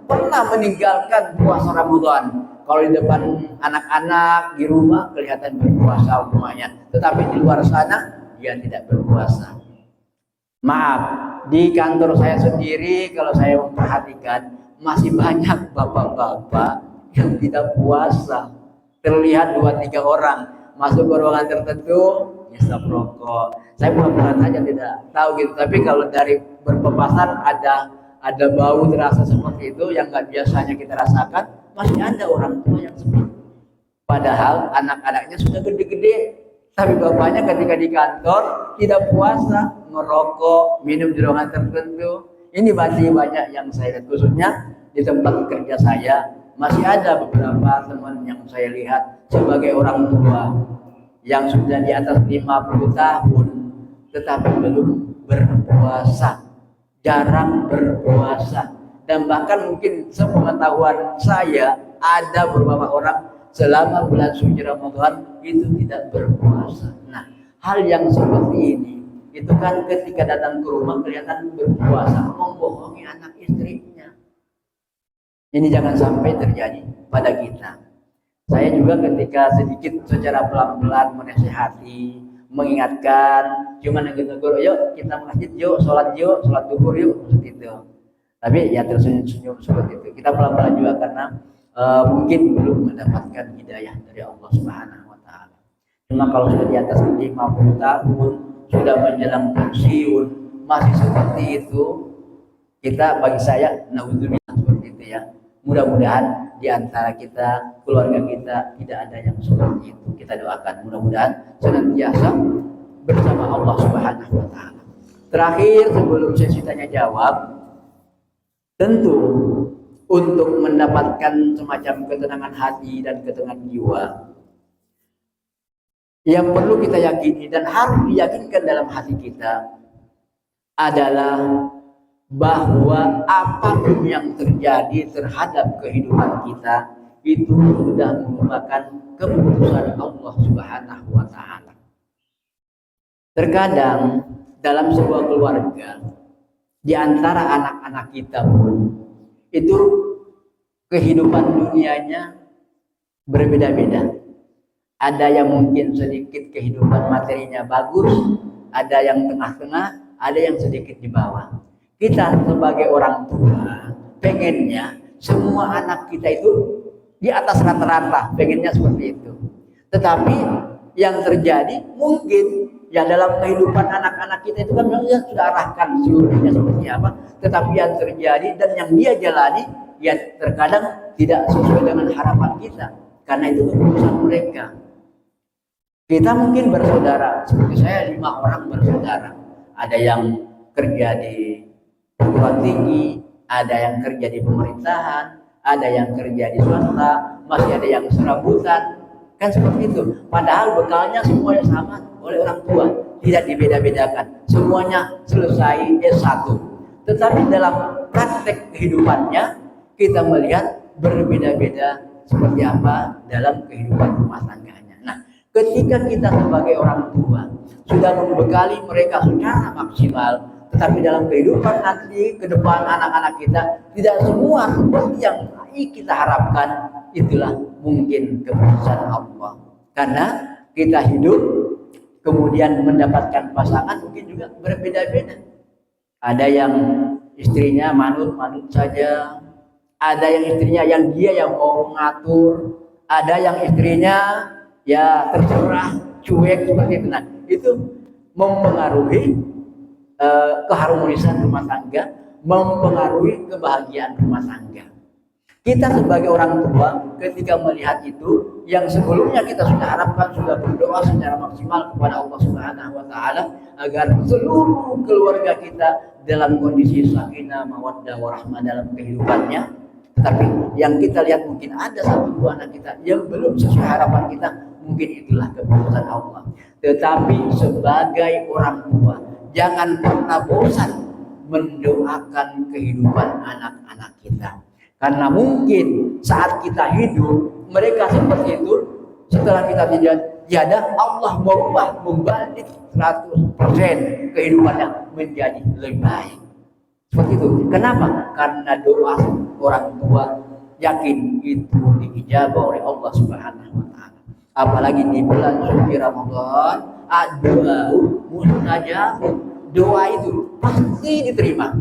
pernah meninggalkan puasa Ramadan. Kalau di depan anak-anak di rumah kelihatan berpuasa umumnya, tetapi di luar sana dia tidak berpuasa. Maaf, di kantor saya sendiri kalau saya memperhatikan masih banyak bapak-bapak yang tidak puasa. Terlihat 2-3 orang masuk ke ruangan tertentu hisap rokok. Saya pura-pura saja tidak tahu gitu. Tapi kalau dari berpapasan ada bau terasa seperti itu yang nggak biasanya kita rasakan, masih ada orang tua yang seperti itu. Padahal anak-anaknya sudah gede-gede, tapi bapaknya ketika di kantor tidak puasa, merokok, minum di ruangan tertentu. Ini masih banyak yang saya lihat, khususnya di tempat kerja saya masih ada beberapa teman yang saya lihat sebagai orang tua yang sudah di atas 50 tahun tetapi belum berpuasa, jarang berpuasa, dan bahkan mungkin sepengetahuan saya ada beberapa orang selama bulan suci Ramadan itu tidak berpuasa. Nah, hal yang seperti ini itu kan ketika datang ke rumah kelihatan berpuasa, membohongi anak istrinya. Ini jangan sampai terjadi pada kita. Saya juga ketika sedikit secara pelan-pelan menasihati, mengingatkan, cuman negur, yuk kita masjid yuk, sholat duhur yuk, seperti itu. Tapi ya tersenyum-senyum seperti itu. Kita pelan-pelan juga karena mungkin belum mendapatkan hidayah dari Allah Subhanahu wa taala. Cuma kalau sudah di atas 50 tahun, sudah menjelang pensiun, masih seperti itu, kita bagi saya naudzubillah seperti itu ya. Mudah-mudahan di antara kita, keluarga kita tidak ada yang seperti itu. Kita doakan mudah-mudahan senantiasa bersama Allah Subhanahu wa taala. Terakhir sebelum sesi tanya jawab, tentu untuk mendapatkan semacam ketenangan hati dan ketenangan jiwa, yang perlu kita yakini dan harus diyakinkan dalam hati kita adalah bahwa apapun yang terjadi terhadap kehidupan kita itu sudah merupakan keputusan Allah Subhanahu wa taala. Terkadang dalam sebuah keluarga di antara anak-anak kita pun itu kehidupan dunianya berbeda-beda. Ada yang mungkin sedikit kehidupan materinya bagus, ada yang tengah-tengah, ada yang sedikit di bawah. Kita sebagai orang tua pengennya semua anak kita itu di atas rata-rata, pengennya seperti itu. Tetapi yang terjadi mungkin ya dalam kehidupan anak-anak kita itu kan memang sudah arahkan seluruhnya seperti apa. Tetapi yang terjadi dan yang dia jalani ya terkadang tidak sesuai dengan harapan kita, karena itu keputusan mereka. Kita mungkin bersaudara, seperti saya 5 orang bersaudara. Ada yang kerja di perguruan tinggi, ada yang kerja di pemerintahan, ada yang kerja di swasta, masih ada yang serabutan. Kan seperti itu. Padahal bekalnya semuanya sama oleh orang tua, tidak dibeda-bedakan. Semuanya selesai S1. Tetapi dalam praktek kehidupannya kita melihat berbeda-beda seperti apa dalam kehidupan rumah tangganya. Nah, ketika kita sebagai orang tua sudah membekali mereka secara maksimal, tetapi dalam kehidupan nanti ke depan anak-anak kita tidak semua seperti yang kita harapkan, itulah mungkin keputusan Allah. Karena kita hidup kemudian mendapatkan pasangan mungkin juga berbeda-beda. Ada yang istrinya manut-manut saja, ada yang istrinya yang dia yang mau mengatur, ada yang istrinya ya terserah, cuek seperti itu. Nah, itu mempengaruhi keharmonisan rumah tangga, mempengaruhi kebahagiaan rumah tangga. Kita sebagai orang tua ketika melihat itu, yang sebelumnya kita sudah harapkan, sudah berdoa secara maksimal kepada Allah Subhanahu wa taala agar seluruh keluarga kita dalam kondisi sakinah, mawaddah, warahmah dalam kehidupannya. Tetapi yang kita lihat mungkin ada 1-2 anak kita yang belum sesuai harapan kita, mungkin itulah keputusan Allah. Tetapi sebagai orang tua, jangan pernah bosan mendoakan kehidupan anak-anak kita. Karena mungkin saat kita hidup, mereka seperti itu, setelah kita tiada, Allah merubah, membalik 100% kehidupannya menjadi lebih baik. Seperti itu. Kenapa? Karena doa orang tua yakin itu diijabah oleh Allah Subhanahu wa taala. Apalagi di bulan suci Ramadan, doa mustajab, doa itu pasti diterima.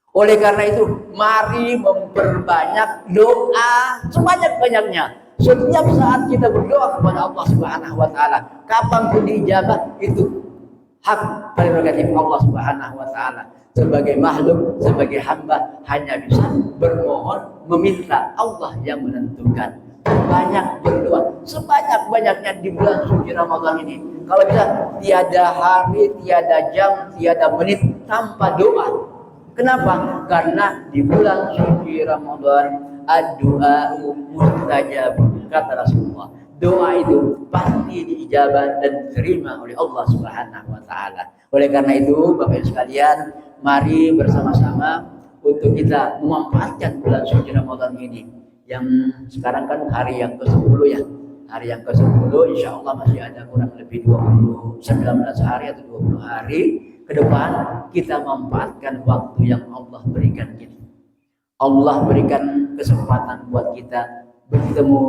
Oleh karena itu, mari memperbanyak doa sebanyak-banyaknya. Setiap saat kita berdoa kepada Allah Subhanahu wa taala, kapanpun diijabah, itu hak prerogatif Allah Subhanahu wa taala. Sebagai makhluk, sebagai hamba hanya bisa bermohon, meminta, Allah yang menentukan. Banyak berdoa sebanyak-banyaknya di bulan suci Ramadan ini. Kalau bisa tiada hari, tiada jam, tiada menit tanpa doa. Kenapa? Karena di bulan suci Ramadan ad-du'a mustajab, kata Rasulullah. Doa itu pasti diijabah dan diterima oleh Allah Subhanahu wa taala. Oleh karena itu, Bapak Ibu sekalian, mari bersama-sama untuk kita memanfaatkan bulan suci Ramadan ini. Yang sekarang kan hari yang ke-10 ya. Hari yang ke-10 insya Allah masih ada kurang lebih 19 hari atau 20 hari ke depan, kita memanfaatkan waktu yang Allah berikan kita. Allah berikan kesempatan buat kita bertemu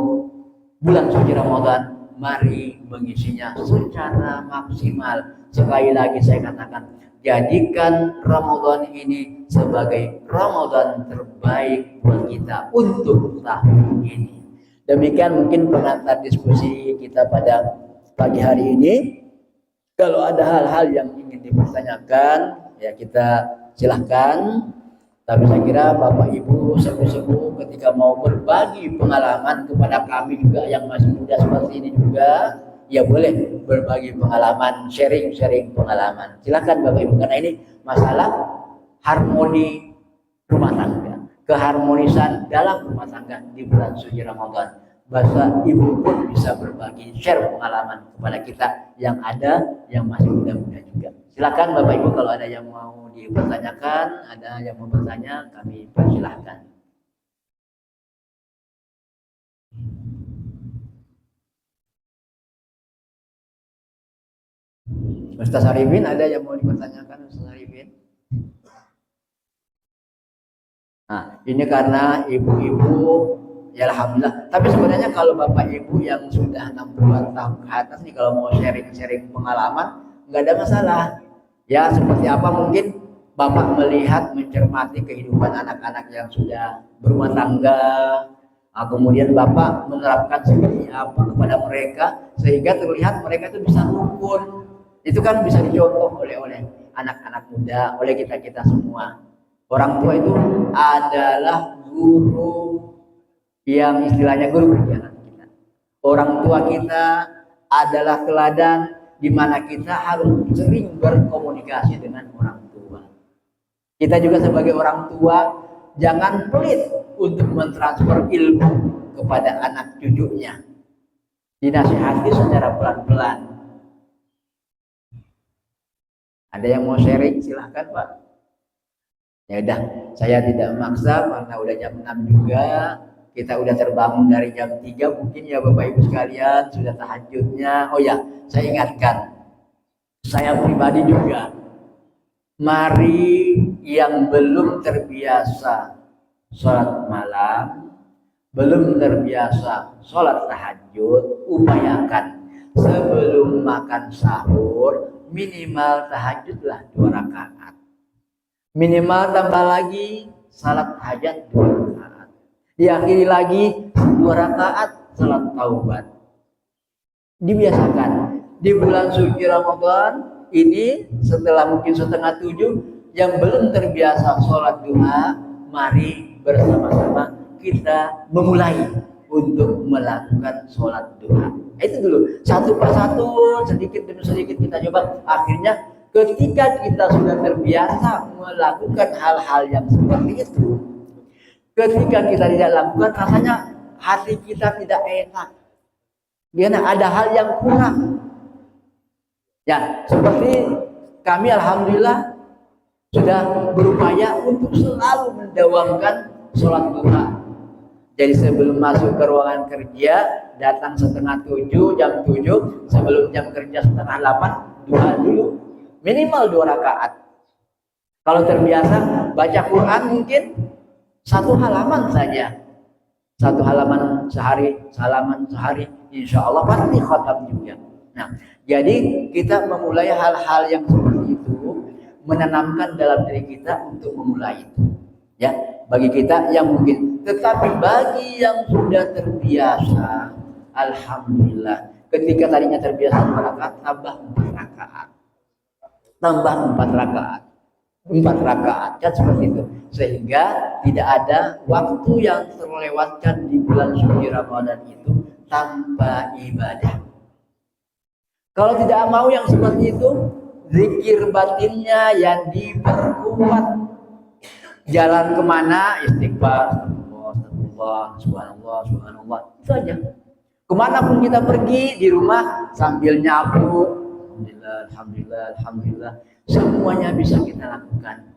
bulan suci Ramadan. Mari mengisinya secara maksimal. Sekali lagi saya katakan, jadikan Ramadan ini sebagai Ramadan terbaik buat kita untuk tahun ini. Demikian mungkin pengantar diskusi kita pada pagi hari ini. Kalau ada hal-hal yang ingin dipertanyakan, ya kita silahkan. Tapi saya kira Bapak Ibu sepuh-sepuh ketika mau berbagi pengalaman kepada kami juga yang masih muda seperti ini juga, ya boleh berbagi pengalaman, sharing pengalaman. Silahkan Bapak Ibu, karena ini masalah harmoni rumah tangga, keharmonisan dalam rumah tangga di bulan suci Ramadan. Bahasa Ibu pun bisa berbagi, share pengalaman kepada kita yang ada, yang masih muda-muda juga. Silakan Bapak Ibu, kalau ada yang mau dipertanyakan, ada yang mau bertanya, kami persilahkan. Ustaz Arifin, ada yang mau dipertanyakan Ustaz Arifin? Nah, ini karena ibu-ibu, ya alhamdulillah. Tapi sebenarnya kalau Bapak Ibu yang sudah 60 tahun ke atas nih, kalau mau sharing pengalaman, nggak ada masalah. Ya seperti apa mungkin Bapak melihat, mencermati kehidupan anak-anak yang sudah berumah tangga, kemudian Bapak menerapkan seperti apa kepada mereka sehingga terlihat mereka itu bisa rukun. Itu kan bisa dicontoh oleh anak-anak muda, oleh kita semua. Orang tua itu adalah guru yang istilahnya guru berjalan kita. Orang tua kita adalah teladan di mana kita harus sering berkomunikasi dengan orang tua. Kita juga sebagai orang tua jangan pelit untuk mentransfer ilmu kepada anak cucunya. Dinasihati secara pelan-pelan. Ada yang mau sharing? Silahkan Pak. Ya udah, saya tidak memaksa karena udah jam 6 juga. Kita udah terbangun dari jam 3 mungkin ya Bapak Ibu sekalian, sudah tahajudnya. Oh ya, saya ingatkan. Saya pribadi juga. Mari yang belum terbiasa sholat malam, belum terbiasa sholat tahajud, upayakan sebelum makan sahur minimal tahajudlah 2 rakaat. Minimal tambah lagi salat hajat 2 rakaat. Diakhiri lagi 2 rakaat salat taubat. Dibiasakan di bulan suci Ramadan ini setelah mungkin setengah 7 yang belum terbiasa sholat duha, mari bersama-sama kita memulai untuk melakukan sholat duha. Itu dulu, satu persatu, sedikit demi sedikit kita coba. Akhirnya ketika kita sudah terbiasa melakukan hal-hal yang seperti itu, ketika kita tidak lakukan, rasanya hati kita tidak enak. Karena ada hal yang kurang. Ya, seperti kami alhamdulillah sudah berupaya untuk selalu mendawamkan sholat duha. Jadi sebelum masuk ke ruangan kerja, datang setengah 7, jam 7, sebelum jam kerja setengah 8, duha dulu. Minimal 2 rakaat. Kalau terbiasa baca Quran mungkin 1 halaman saja. 1 halaman sehari, halaman sehari, insya Allah pasti khatam juga. Nah, jadi kita memulai hal-hal yang seperti itu, menanamkan dalam diri kita untuk memulai itu. Ya, bagi kita yang mungkin, tetapi bagi yang sudah terbiasa, alhamdulillah, ketika tadinya terbiasa 2 rakaat, tambah 4 rakaat. Tambah 4 rakaat. 4 rakaat, kan seperti itu. Sehingga tidak ada waktu yang terlewatkan di bulan suci Ramadan itu tanpa ibadah. Kalau tidak mau yang seperti itu, zikir batinnya yang diperkuat. Jalan kemana? Istighfar, astagfirullah, subhanallah, subhanallah. Itu aja. Kemanapun kita pergi, di rumah sambil nyapu, alhamdulillah, alhamdulillah, alhamdulillah. Semuanya bisa kita lakukan.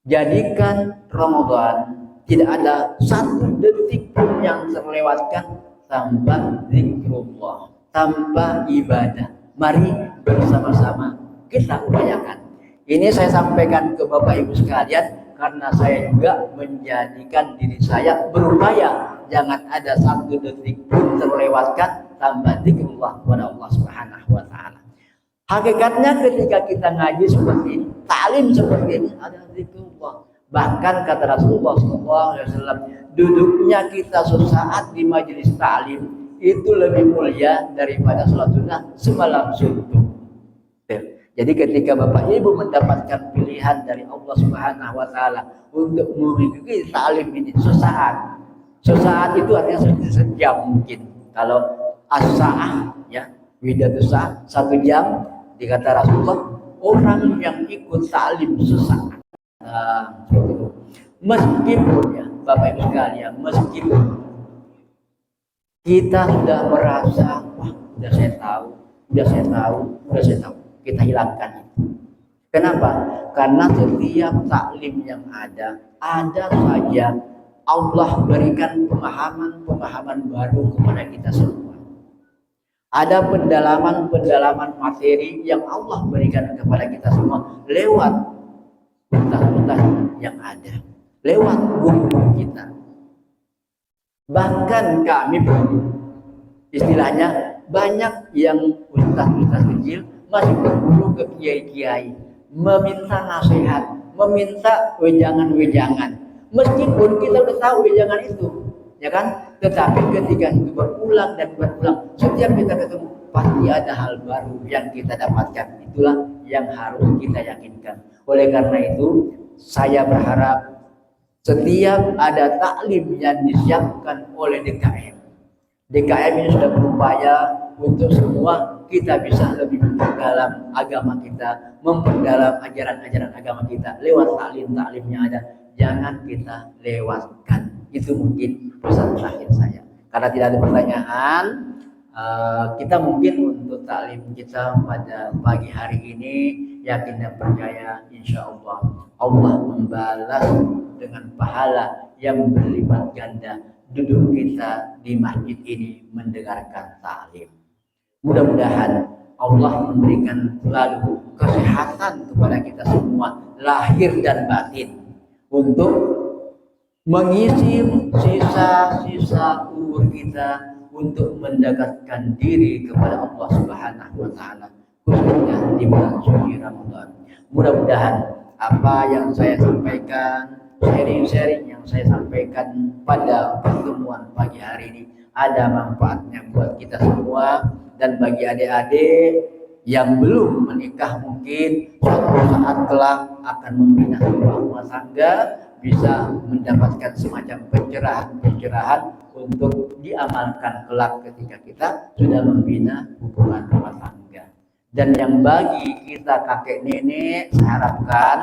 Jadikan Ramadan tidak ada 1 detik pun yang terlewatkan tanpa zikrullah, tanpa ibadah. Mari bersama-sama kita upayakan. Ini saya sampaikan ke Bapak Ibu sekalian karena saya juga menjadikan diri saya berupaya jangan ada 1 detik pun terlewatkan tanpa zikrullah kepada Allah Subhanahu wa taala. Hakikatnya ketika kita ngaji seperti ini, taklim seperti ini ada zikrullah. Bahkan kata Rasulullah SAW, duduknya kita sesaat di majelis taklim itu lebih mulia daripada sholat sunnah semalam suntuk. Jadi ketika Bapak Ibu mendapatkan pilihan dari Allah Subhanahu wa taala untuk mengikuti taklim ini sesaat itu artinya sejam mungkin. Kalau as-sa'ah ya, widatus sa'ah 1 jam, dikata Rasulullah orang yang ikut taklim sesaat. Meskipun ya Bapak Ibu sekalian, meskipun kita sudah merasa wah udah saya tahu, kita hilangkan itu. Kenapa? Karena setiap taklim yang ada saja Allah berikan pemahaman baru kepada kita semua. Ada pendalaman materi yang Allah berikan kepada kita semua lewat ustaz-ustaz yang ada, lewat guru kita. Bahkan kami istilahnya banyak yang ustaz-ustaz kecil masih berguru ke kiai-kiai, meminta nasihat, meminta wejangan-wejangan. Meskipun kita udah tahu wejangan itu, ya kan? Tetapi ketika itu berulang, setiap kita ketemu pasti ada hal baru yang kita dapatkan. Itulah yang harus kita yakinkan. Oleh karena itu, saya berharap setiap ada taklim yang disiapkan oleh DKM ini sudah berupaya untuk semua kita bisa lebih memperdalam agama kita, memperdalam ajaran-ajaran agama kita lewat taklim-taklimnya ada. Jangan kita lewatkan. Itu mungkin pesan terakhir saya. Karena tidak ada pertanyaan, kita mungkin untuk taklim kita pada pagi hari ini yakin dan percaya insya Allah membalas dengan pahala yang berlipat ganda duduk kita di masjid ini mendengarkan taklim. Mudah-mudahan Allah memberikan selalu kesehatan kepada kita semua lahir dan batin untuk mengisi sisa-sisa umur kita untuk mendekatkan diri kepada Allah Subhanahu wa taala khususnya di bulan suci Ramadan. Mudah-mudahan apa yang saya sampaikan, sharing-sharing yang saya sampaikan pada pertemuan pagi hari ini ada manfaatnya buat kita semua, dan bagi adik-adik yang belum menikah mungkin suatu saat kelak akan membina sebuah rumah tangga bisa mendapatkan semacam pencerahan untuk diamalkan kelak ketika kita sudah membina hubungan rumah tangga. Dan yang bagi kita kakek nenek, saya harapkan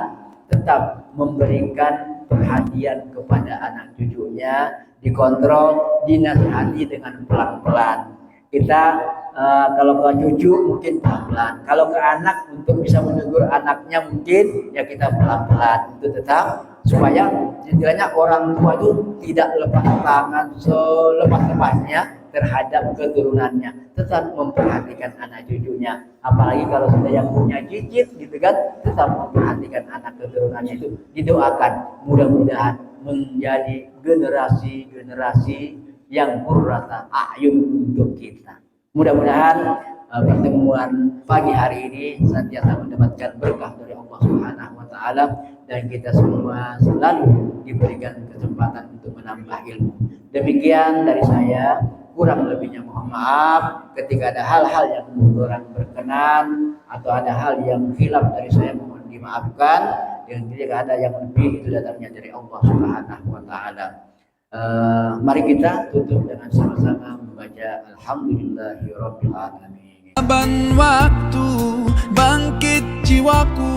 tetap memberikan perhatian kepada anak cucunya, dikontrol, dinasihati dengan pelan-pelan. Kita kalau ke cucu mungkin pelan-pelan, kalau ke anak untuk bisa menegur anaknya mungkin ya kita pelan-pelan untuk tetap supaya istilahnya orang tua itu tidak lepas tangan selepas-lepasnya terhadap keturunannya, tetap memperhatikan anak cucunya, apalagi kalau sudah yang punya cicit gitu kan, tetap memperhatikan anak keturunannya. Itu didoakan mudah-mudahan menjadi generasi yang qurrata a'yun untuk kita. Mudah-mudahan pertemuan pagi hari ini senantiasa mendapatkan berkah dari Allah Subhanahu wa taala dan kita semua selalu diberikan kesempatan untuk menambah ilmu. Demikian dari saya, kurang lebihnya mohon maaf. Ketika ada hal-hal yang kurang berkenan atau ada hal yang khilaf dari saya mohon dimaafkan. Dan jika ada yang lebih itu datangnya dari Allah Subhanahu wa taala. Mari kita tutup dengan sama-sama membaca Alhamdulillahirabbil alamin. Waktu bangkit jiwaku